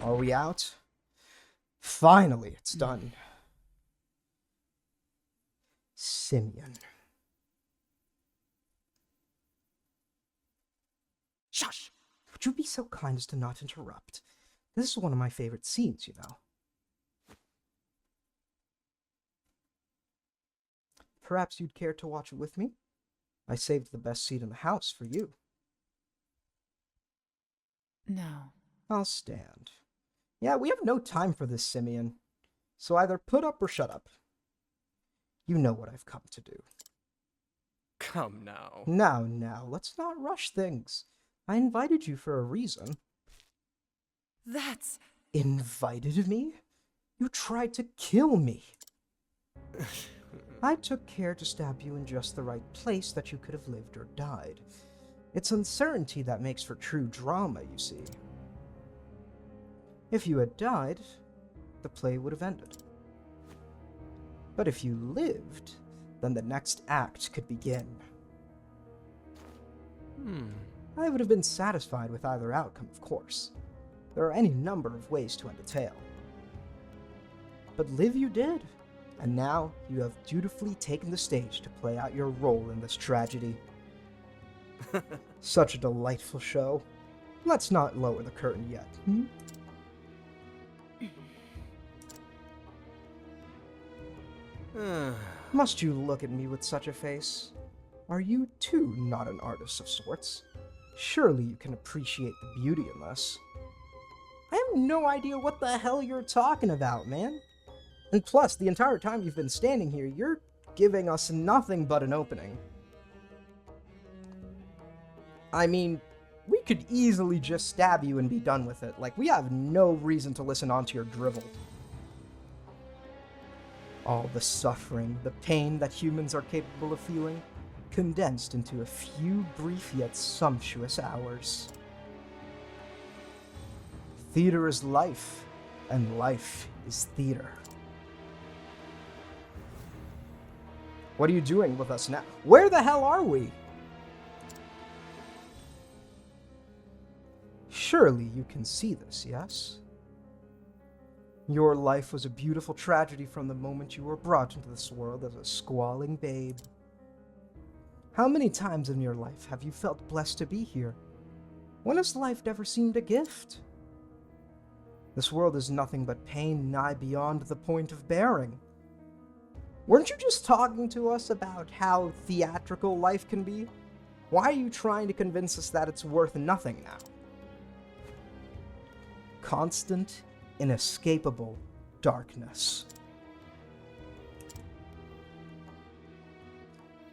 Are we out? Finally, it's done. Simeon. Shush! Would you be so kind as to not interrupt? This is one of my favorite scenes, you know. Perhaps you'd care to watch it with me? I saved the best seat in the house for you. No. I'll stand. Yeah, we have no time for this, Simeon. So either put up or shut up. You know what I've come to do. Come now. Now, let's not rush things. I invited you for a reason. That's... Invited me? You tried to kill me. I took care to stab you in just the right place that you could have lived or died. It's uncertainty that makes for true drama, you see. If you had died, the play would have ended. But if you lived, then the next act could begin. I would have been satisfied with either outcome, of course. There are any number of ways to end a tale. But live you did, and now you have dutifully taken the stage to play out your role in this tragedy. Such a delightful show. Let's not lower the curtain yet, Must you look at me with such a face? Are you, too, not an artist of sorts? Surely you can appreciate the beauty in this. I have no idea what the hell you're talking about, man. And plus, the entire time you've been standing here, you're giving us nothing but an opening. I mean, we could easily just stab you and be done with it. Like, we have no reason to listen on to your drivel. All the suffering, the pain that humans are capable of feeling, condensed into a few brief yet sumptuous hours. Theater is life, and life is theater. What are you doing with us now? Where the hell are we? Surely you can see this, yes? Your life was a beautiful tragedy from the moment you were brought into this world as a squalling babe. How many times in your life have you felt blessed to be here? When has life never seemed a gift? This world is nothing but pain nigh beyond the point of bearing. Weren't you just talking to us about how theatrical life can be? Why are you trying to convince us that it's worth nothing now? Constant, inescapable darkness.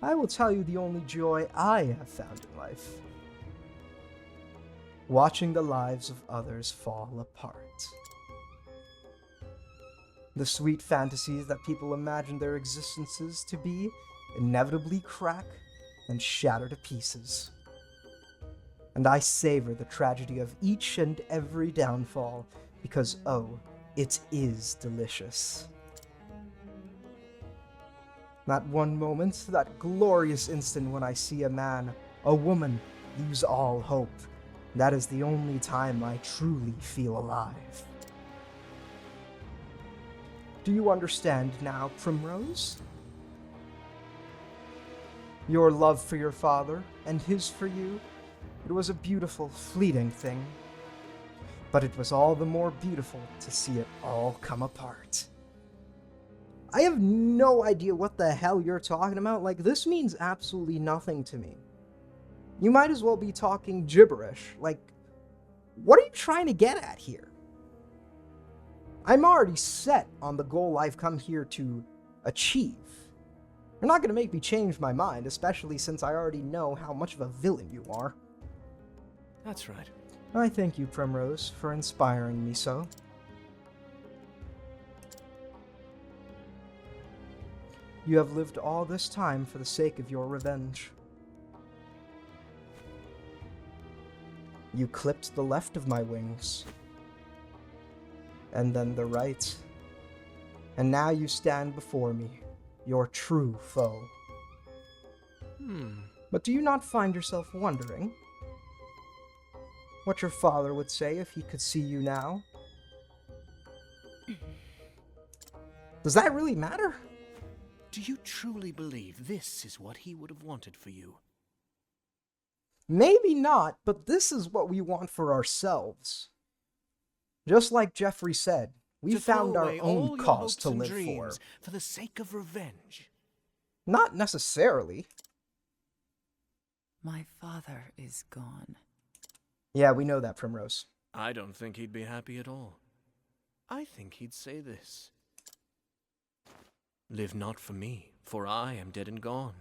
I will tell you the only joy I have found in life. Watching the lives of others fall apart. The sweet fantasies that people imagine their existences to be inevitably crack and shatter to pieces. And I savor the tragedy of each and every downfall because, oh, it is delicious. That one moment, that glorious instant when I see a man, a woman, lose all hope, that is the only time I truly feel alive. Do you understand now, Primrose? Your love for your father, and his for you, it was a beautiful, fleeting thing. But it was all the more beautiful to see it all come apart. I have no idea what the hell you're talking about. Like, this means absolutely nothing to me. You might as well be talking gibberish. Like, what are you trying to get at here? I'm already set on the goal I've come here to achieve. You're not going to make me change my mind, especially since I already know how much of a villain you are. That's right. I thank you, Primrose, for inspiring me so. You have lived all this time for the sake of your revenge. You clipped the left of my wings, and then the right, and now you stand before me, your true foe. But do you not find yourself wondering what your father would say if he could see you now? Does that really matter? Do you truly believe this is what he would have wanted for you? Maybe not, but this is what we want for ourselves. Just like Jeffrey said, we To found throw our away own all your cause hopes to and live dreams for the sake of revenge. Not necessarily. My father is gone. Yeah, we know that, Primrose. I don't think he'd be happy at all. I think he'd say this. Live not for me, for I am dead and gone.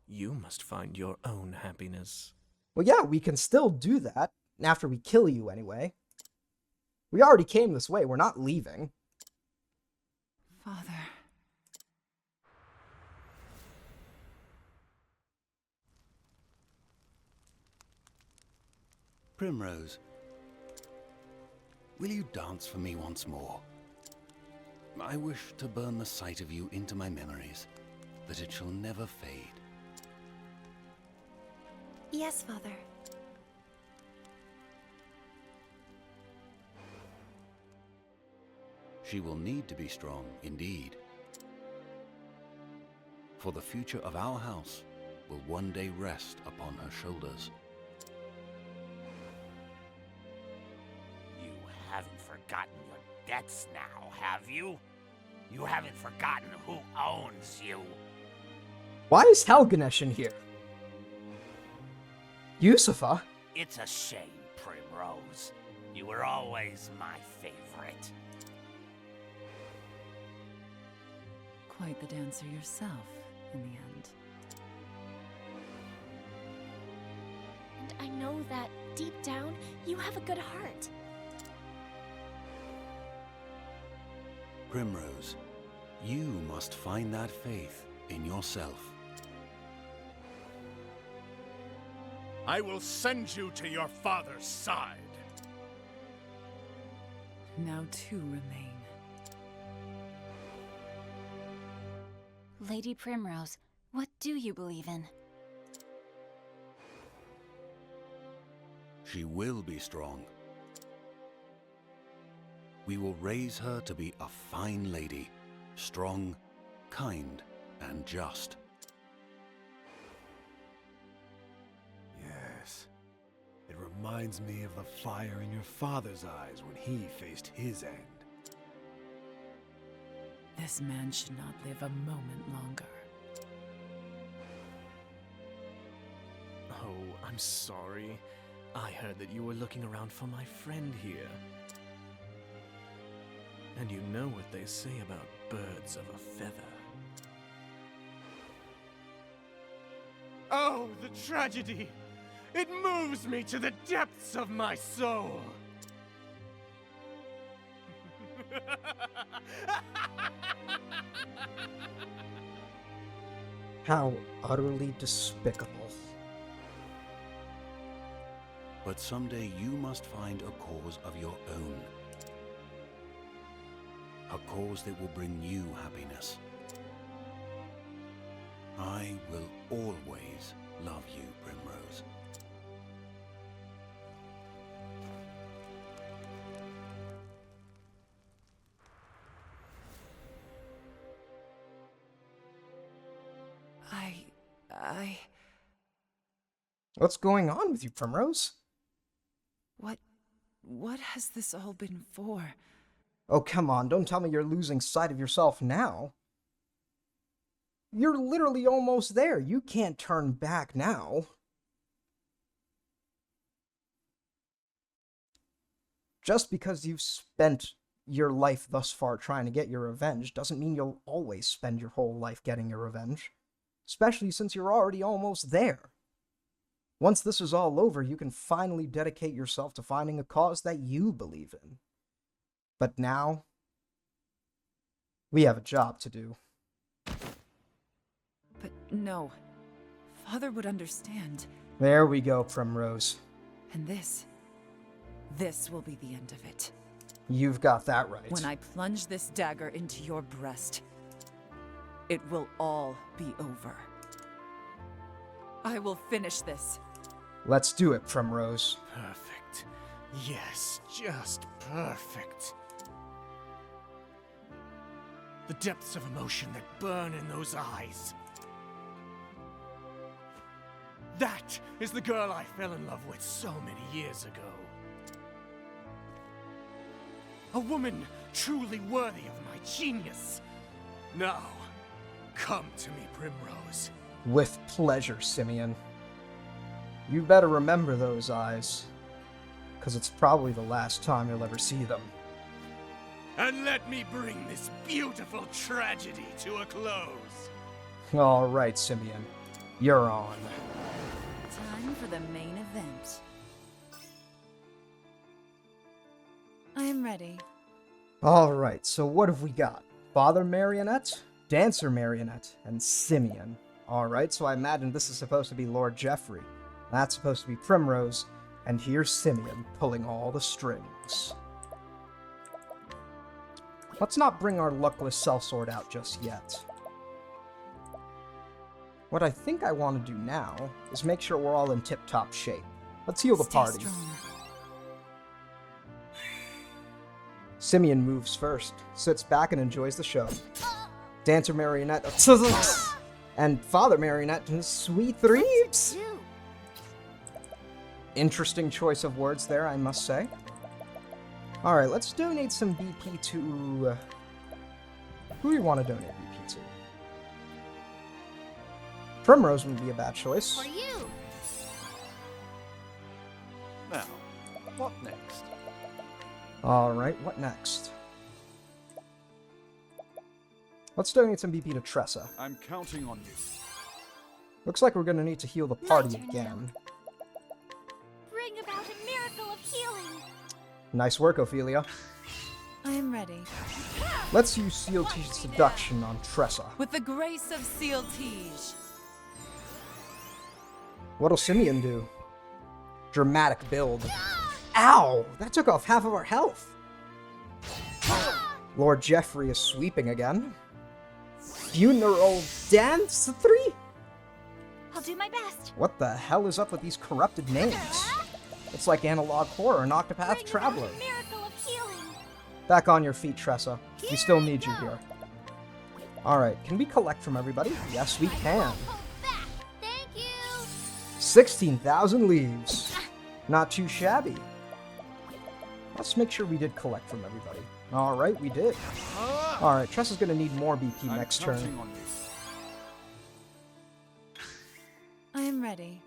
You must find your own happiness. Well, yeah, we can still do that, after we kill you anyway. We already came this way, we're not leaving. Father. Primrose, will you dance for me once more? I wish to burn the sight of you into my memories, that it shall never fade. Yes, Father. She will need to be strong, indeed. For the future of our house will one day rest upon her shoulders. You haven't forgotten your debts now, have you? You haven't forgotten who owns you. Why is Helganesh in here? Yusufa? It's a shame, Primrose. You were always my favorite. Quite the dancer yourself, in the end. And I know that, deep down, you have a good heart. Primrose, you must find that faith in yourself. I will send you to your father's side. Now two remain. Lady Primrose, what do you believe in? She will be strong. We will raise her to be a fine lady, strong, kind, and just. Yes. It reminds me of the fire in your father's eyes when he faced his end. This man should not live a moment longer. Oh, I'm sorry. I heard that you were looking around for my friend here. And you know what they say about birds of a feather. Oh, the tragedy! It moves me to the depths of my soul! How utterly despicable. But someday you must find a cause of your own. A cause that will bring you happiness. I will always love you, Primrose. What's going on with you, Primrose? What has this all been for? Oh, come on, don't tell me you're losing sight of yourself now. You're literally almost there. You can't turn back now. Just because you've spent your life thus far trying to get your revenge doesn't mean you'll always spend your whole life getting your revenge. Especially since you're already almost there. Once this is all over, you can finally dedicate yourself to finding a cause that you believe in. But now, we have a job to do. But no. Father would understand. There we go, Primrose. And this will be the end of it. You've got that right. When I plunge this dagger into your breast, it will all be over. I will finish this. Let's do it, Primrose. Perfect. Yes, just perfect. The depths of emotion that burn in those eyes. That is the girl I fell in love with so many years ago. A woman truly worthy of my genius. Now, come to me, Primrose. With pleasure, Simeon. You better remember those eyes, because it's probably the last time you'll ever see them. And let me bring this beautiful tragedy to a close. All right, Simeon. You're on. Time for the main event. I am ready. All right, so what have we got? Father Marionette, Dancer Marionette, and Simeon. All right, so I imagine this is supposed to be Lord Geoffrey. That's supposed to be Primrose, and here's Simeon pulling all the strings. Let's not bring our luckless sellsword out just yet. What I think I want to do now is make sure we're all in tip-top shape. Let's heal the Stay party. strong. Simeon moves first, sits back and enjoys the show. Dancer Marionette and Father Marionette and sweet threeps. Interesting choice of words there, I must say. Alright, let's donate some BP to... who do you want to donate BP to? Primrose wouldn't be a bad choice. For you. Now, what next? Alright, what next? Let's donate some BP to Tressa. I'm counting on you. Looks like we're gonna need to heal the party turn again. Bring about a miracle of healing. Nice work, Ophelia. I am ready. Let's use Seal Teach Seduction on Tressa. With the grace of Seal Tige. What'll Simeon do? Dramatic build. Ow! That took off half of our health. Lord Geoffrey is sweeping again. Funeral Dance 3? I'll do my best. What the hell is up with these corrupted names? It's like Analog Horror and Octopath Bring Traveler. about a miracle of healing. Back on your feet, Tressa. We still need you go. here. Alright, can we collect from everybody? Yes, we can. Hold back. Thank you. 16,000 leaves. Not too shabby. Let's make sure we did collect from everybody. Alright, we did. Alright, Tressa's gonna need more BP next turn. On you. I am ready.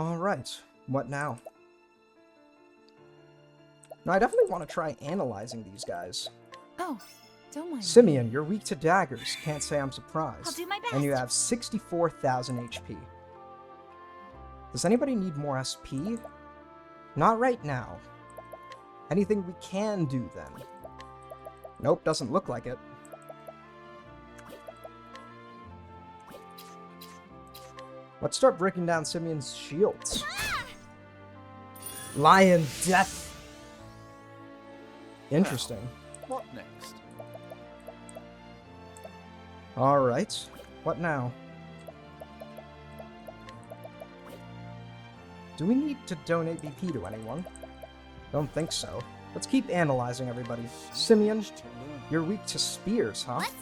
Alright, what now? Now, I definitely want to try analyzing these guys. Oh, don't mind. Simeon, you're weak to daggers. Can't say I'm surprised. I'll do my And you best. have 64,000 HP. Does anybody need more SP? Not right now. Anything we can do then? Nope, doesn't look like it. Let's start breaking down Simeon's shields. Lion Death. Interesting. What next? Alright. What now? Do we need to donate BP to anyone? Don't think so. Let's keep analyzing everybody. Simeon, you're weak to spears, huh? What?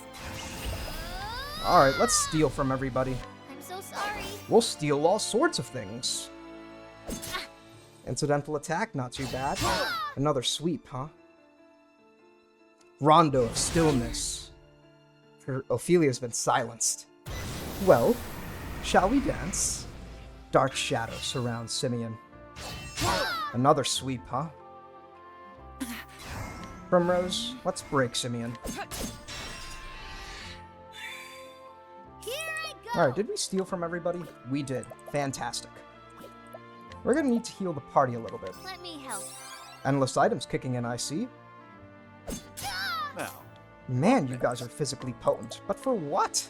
Alright, let's steal from everybody. I'm so sorry. We'll steal all sorts of things. Incidental attack, not too bad. Another sweep, huh? Rondo of Stillness. Ophelia's been silenced. Well, shall we dance? Dark shadow surrounds Simeon. Another sweep, huh? Primrose, let's break Simeon. Here I go. Alright, did we steal from everybody? We did. Fantastic. We're gonna need to heal the party a little bit. Let me help. Endless items kicking in, I see. Now, Man, you guys are physically potent. But for what?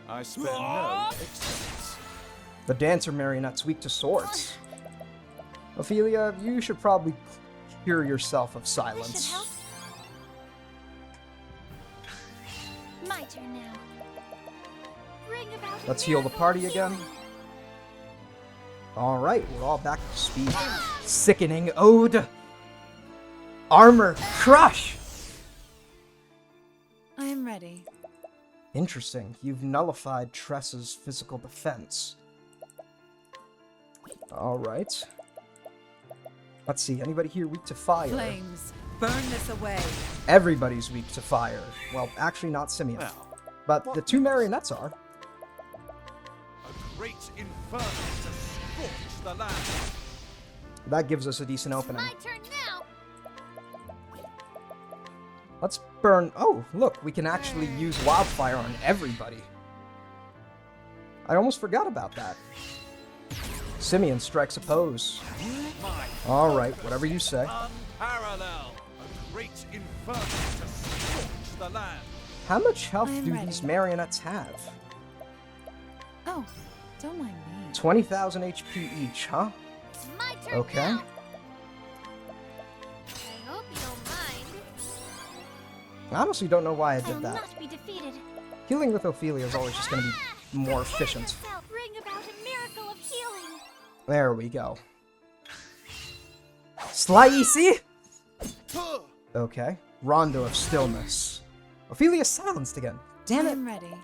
I spend no expense. The Dancer Marionette's weak to swords. Ophelia, you should probably cure yourself of This should silence. help. My turn now. Bring about a Let's heal the miracle party of again. healing. Alright, we're all back to speed. Sickening Ode. Armor Crush! I am ready. Interesting. You've nullified Tressa's physical defense. Alright. Let's see, anybody here weak to fire? Flames, burn this away. Everybody's weak to fire. Well, actually not Simeon. Now, But the two marionettes are. a great inferno to scorch the land. That gives us a decent opening. My turn now. Let's burn... Oh, look, we can actually use wildfire on everybody. I almost forgot about that. Simeon strikes a pose. Alright, whatever you say. Unparalleled. A great inferno to scorch the land. How much health I am do ready. these marionettes have? Oh, don't mind me. 20,000 HP each, huh? It's my turn Okay. now. I hope you don't mind. I honestly don't know why I did I'll that. not be defeated. Healing with Ophelia is always just going to be more efficient. Bring about a miracle of healing. There we go. Slicey! Okay. Rondo of Stillness. Ophelia silenced again. Damn I it. am ready.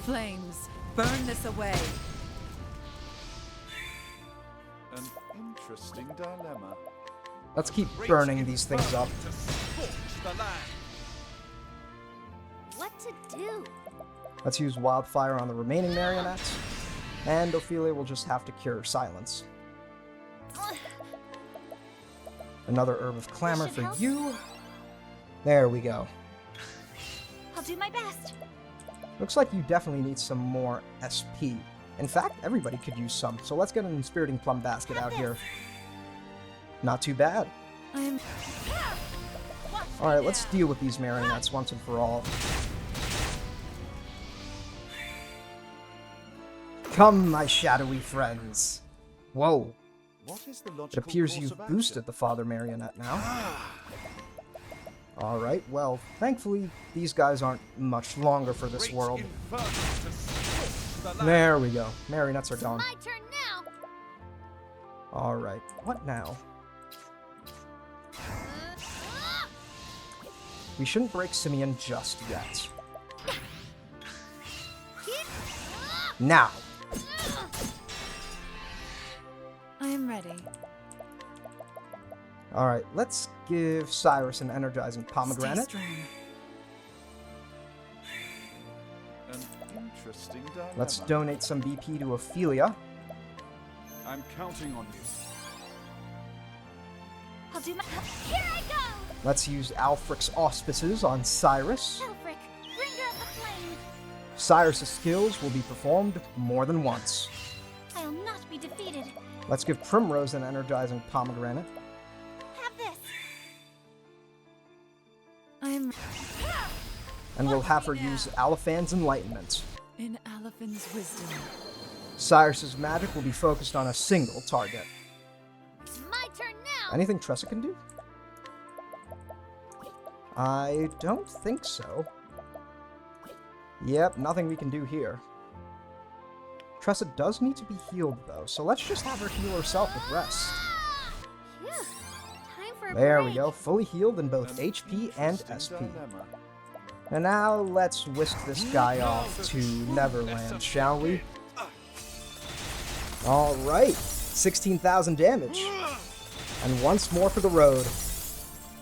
Flames, burn this away. An interesting dilemma. Let's keep burning these things up. To scorch the land. What to do? Let's use wildfire on the remaining marionettes. And Ophelia will just have to cure silence. Another Herb of Clamor should for help. you. There we go. I'll do my best. Looks like you definitely need some more SP. In fact, everybody could use some, so let's get an Inspiriting Plum Basket out here. Not too bad. I am. Alright, let's deal with these marionettes once and for all. Come, my shadowy friends. Whoa. What is the It logical appears course you've of action? boosted the father marionette now. Alright, well, thankfully, these guys aren't much longer for this Great world. inferno to scorch the land. There we go. Marionettes are gone. My turn now. Alright, what now? We shouldn't break Simeon just yet. Now! I am ready. Alright, let's give Cyrus an energizing pomegranate. Stay strong. An interesting dilemma. Let's donate some BP to Ophelia. I'm counting on you. I'll do my. Here I go. Let's use Alfric's auspices on Cyrus. Elfric, bringer of the flame. Cyrus's skills will be performed more than once. I'll not be defeated. Let's give Primrose an energizing pomegranate. Have this. I am And we'll have her use Aliphan's enlightenment. in Aliphan's wisdom. Cyrus's magic will be focused on a single target. It's my turn now. Anything Tressa can do? I don't think so. Yep, nothing we can do here. Tressa does need to be healed, though, so let's just have her heal herself with rest. Phew. Time for a There break. we go, fully healed in both HP and Interesting SP. dilemma. And now let's whisk this guy off to Neverland, shall we? Alright, 16,000 damage. And once more for the road.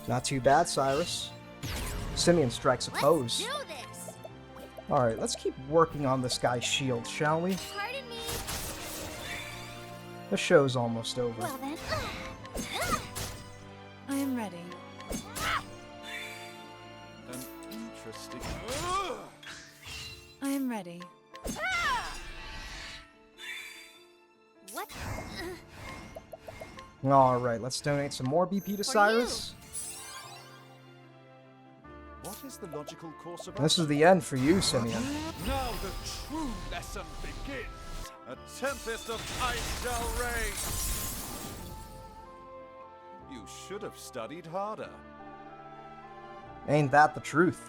Not too bad, Cyrus. Simeon strikes a Let's pose. do this. Alright, let's keep working on this guy's shield, shall we? Pardon me. The show's almost over. Well then. I am ready. An interesting. I am ready. What? Alright, let's donate some more BP to Cyrus. What is the logical course of This is action? the end for you, Simeon. Now the true lesson begins. A tempest of ice shall rage. You should have studied harder. Ain't that the truth?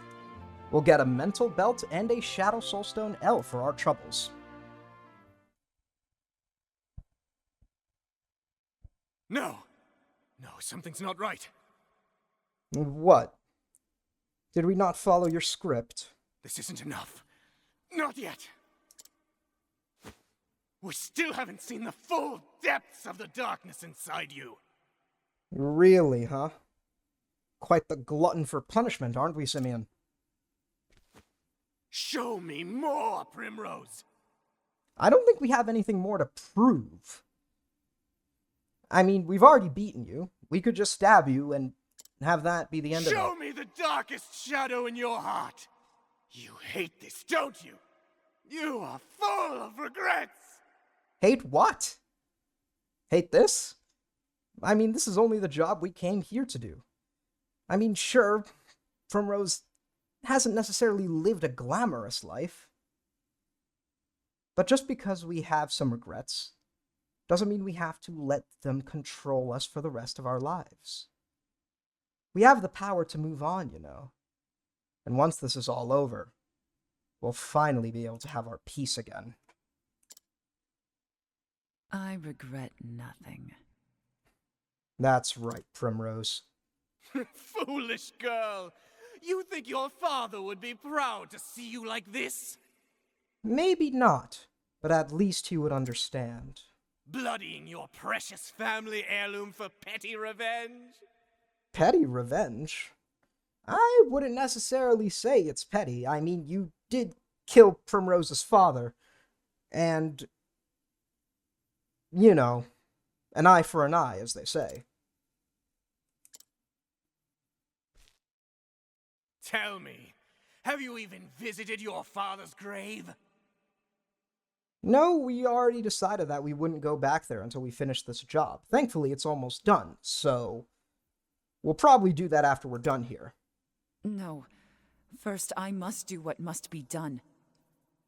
We'll get a mental belt and a Shadow Soulstone L for our troubles. No! No, something's not right. What? Did we not follow your script? This isn't enough. Not yet. We still haven't seen the full depths of the darkness inside you. Really, huh? Quite the glutton for punishment, aren't we, Simeon? Show me more, Primrose. I don't think we have anything more to prove. I mean, we've already beaten you. We could just stab you and have that be the end of it. Show me the darkest shadow in your heart. You hate this, don't you? You are full of regrets. Hate what? Hate this? I mean, this is only the job we came here to do. I mean, sure, Primrose hasn't necessarily lived a glamorous life. But just because we have some regrets doesn't mean we have to let them control us for the rest of our lives. We have the power to move on, you know. And once this is all over, we'll finally be able to have our peace again. I regret nothing. That's right, Primrose. Foolish girl. You think your father would be proud to see you like this? Maybe not, but at least he would understand. Bloodying your precious family heirloom for petty revenge? Petty revenge? I wouldn't necessarily say it's petty. I mean, you did kill Primrose's father, and, you know, an eye for an eye, as they say. Tell me, have you even visited your father's grave? No, we already decided that we wouldn't go back there until we finished this job. Thankfully, it's almost done, so we'll probably do that after we're done here. No. First, I must do what must be done.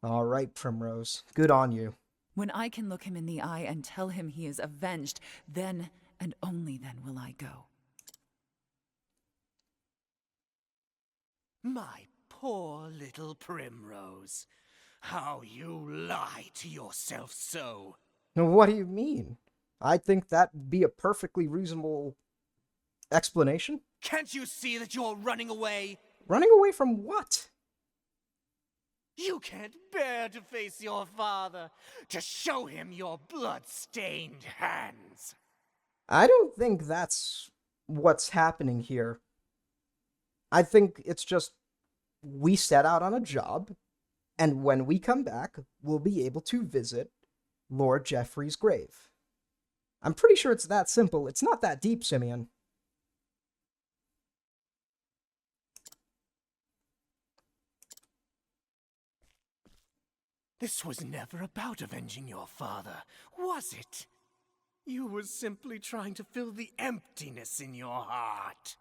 All right, Primrose. Good on you. When I can look him in the eye and tell him he is avenged, then and only then will I go. My poor little Primrose. How you lie to yourself so. What do you mean? I think that'd be a perfectly reasonable explanation. Can't you see that you're running away? Running away from what? You can't bear to face your father, to show him your blood-stained hands. I don't think that's what's happening here. I think it's just we set out on a job, and when we come back, we'll be able to visit Lord Jeffrey's grave. I'm pretty sure it's that simple. It's not that deep, Simeon. This was never about avenging your father, was it? You were simply trying to fill the emptiness in your heart.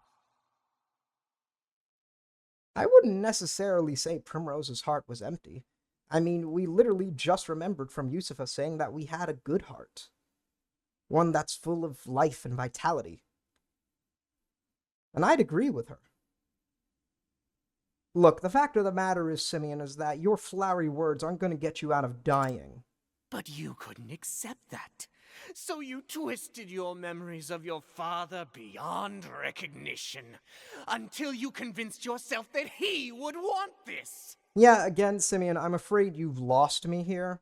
I wouldn't necessarily say Primrose's heart was empty. I mean, we literally just remembered from Yusufa saying that we had a good heart. One that's full of life and vitality. And I'd agree with her. Look, the fact of the matter is, Simeon, is that your flowery words aren't going to get you out of dying. But you couldn't accept that. So you twisted your memories of your father beyond recognition, until you convinced yourself that he would want this. Yeah, again, Simeon, I'm afraid you've lost me here.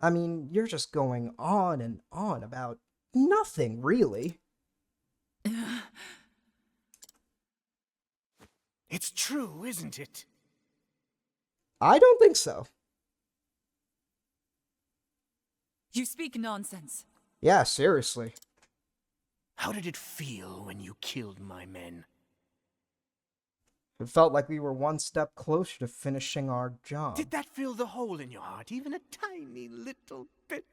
I mean, you're just going on and on about nothing, really. It's true, isn't it? I don't think so. You speak nonsense. Yeah, seriously. How did it feel when you killed my men? It felt like we were one step closer to finishing our job. Did that fill the hole in your heart, even a tiny little bit?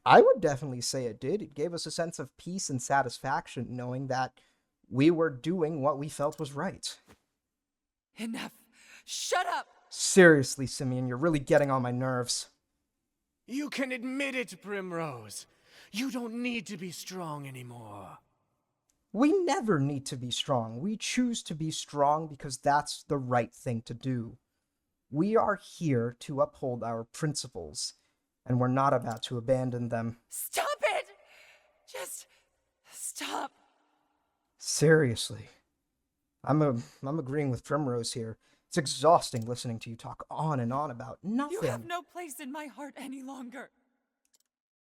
I would definitely say it did. It gave us a sense of peace and satisfaction knowing that we were doing what we felt was right. Enough. Shut up! Seriously, Simeon, you're really getting on my nerves. You can admit it, Primrose. You don't need to be strong anymore. We never need to be strong. We choose to be strong because that's the right thing to do. We are here to uphold our principles, and we're not about to abandon them. Stop it! Just stop. Seriously. I'm agreeing with Primrose here. It's exhausting listening to you talk on and on about nothing. You have no place in my heart any longer.